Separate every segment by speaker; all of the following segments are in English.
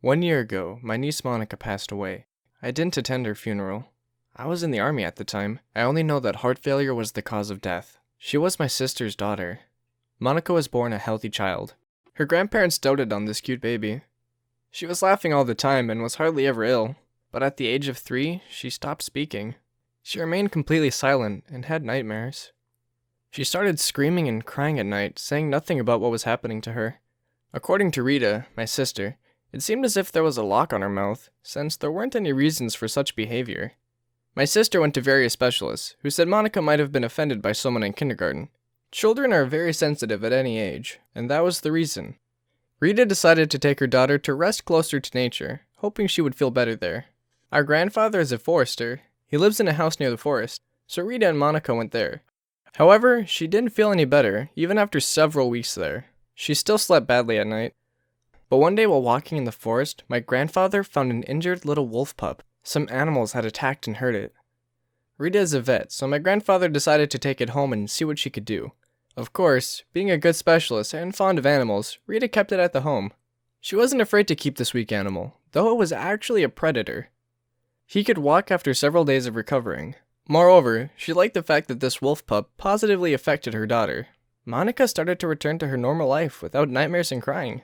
Speaker 1: 1 year ago, my niece Monica passed away. I didn't attend her funeral. I was in the army at the time. I only know that heart failure was the cause of death. She was my sister's daughter. Monica was born a healthy child. Her grandparents doted on this cute baby. She was laughing all the time and was hardly ever ill, but at the age of 3, she stopped speaking. She remained completely silent and had nightmares. She started screaming and crying at night, saying nothing about what was happening to her. According to Rita, my sister, it seemed as if there was a lock on her mouth, since there weren't any reasons for such behavior. My sister went to various specialists, who said Monica might have been offended by someone in kindergarten. Children are very sensitive at any age, and that was the reason. Rita decided to take her daughter to rest closer to nature, hoping she would feel better there. Our grandfather is a forester. He lives in a house near the forest, so Rita and Monica went there. However, she didn't feel any better, even after several weeks there. She still slept badly at night. But one day while walking in the forest, my grandfather found an injured little wolf pup. Some animals had attacked and hurt it. Rita is a vet, so my grandfather decided to take it home and see what she could do. Of course, being a good specialist and fond of animals, Rita kept it at the home. She wasn't afraid to keep this weak animal, though it was actually a predator. He could walk after several days of recovering. Moreover, she liked the fact that this wolf pup positively affected her daughter. Monica started to return to her normal life without nightmares and crying.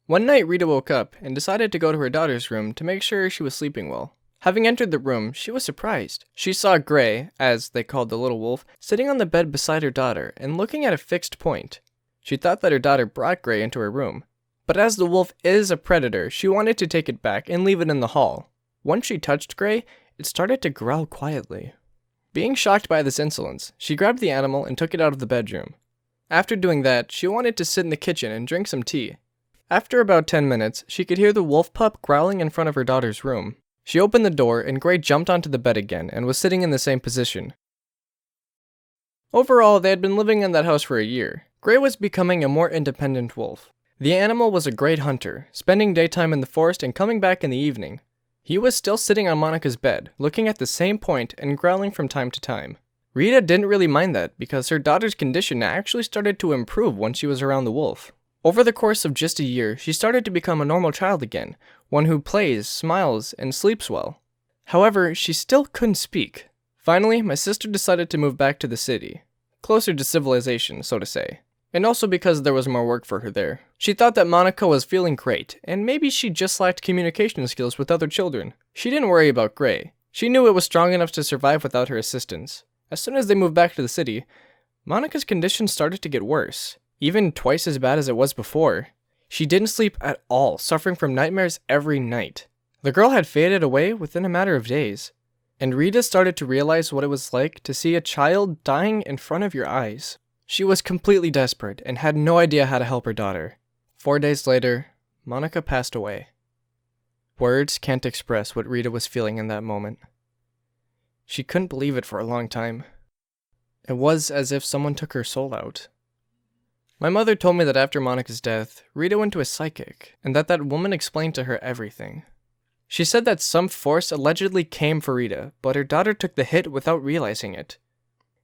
Speaker 1: One night, Rita woke up and decided to go to her daughter's room to make sure she was sleeping well. Having entered the room, she was surprised. She saw Gray, as they called the little wolf, sitting on the bed beside her daughter and looking at a fixed point. She thought that her daughter brought Gray into her room. But as the wolf is a predator, she wanted to take it back and leave it in the hall. Once she touched Gray, it started to growl quietly. Being shocked by this insolence, she grabbed the animal and took it out of the bedroom. After doing that, she wanted to sit in the kitchen and drink some tea. After about 10 minutes, she could hear the wolf pup growling in front of her daughter's room. She opened the door and Gray jumped onto the bed again and was sitting in the same position. Overall, they had been living in that house for a year. Gray was becoming a more independent wolf. The animal was a great hunter, spending daytime in the forest and coming back in the evening. He was still sitting on Monica's bed, looking at the same point and growling from time to time. Rita didn't really mind that because her daughter's condition actually started to improve once she was around the wolf. Over the course of just a year, she started to become a normal child again, one who plays, smiles, and sleeps well. However, she still couldn't speak. Finally, my sister decided to move back to the city, closer to civilization, so to say, and also because there was more work for her there. She thought that Monica was feeling great, and maybe she just lacked communication skills with other children. She didn't worry about Gray. She knew it was strong enough to survive without her assistance. As soon as they moved back to the city, Monica's condition started to get worse, even twice as bad as it was before. She didn't sleep at all, suffering from nightmares every night. The girl had faded away within a matter of days, and Rita started to realize what it was like to see a child dying in front of your eyes. She was completely desperate and had no idea how to help her daughter. 4 days later, Monica passed away. Words can't express what Rita was feeling in that moment. She couldn't believe it for a long time. It was as if someone took her soul out. My mother told me that after Monica's death, Rita went to a psychic, and that woman explained to her everything. She said that some force allegedly came for Rita, but her daughter took the hit without realizing it.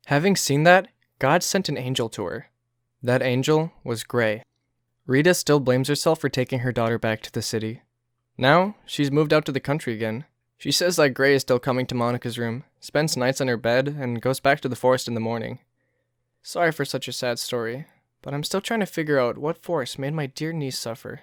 Speaker 1: Having seen that, God sent an angel to her. That angel was Gray. Rita still blames herself for taking her daughter back to the city. Now, she's moved out to the country again. She says that Gray is still coming to Monica's room, spends nights on her bed, and goes back to the forest in the morning. Sorry for such a sad story, but I'm still trying to figure out what force made my dear niece suffer.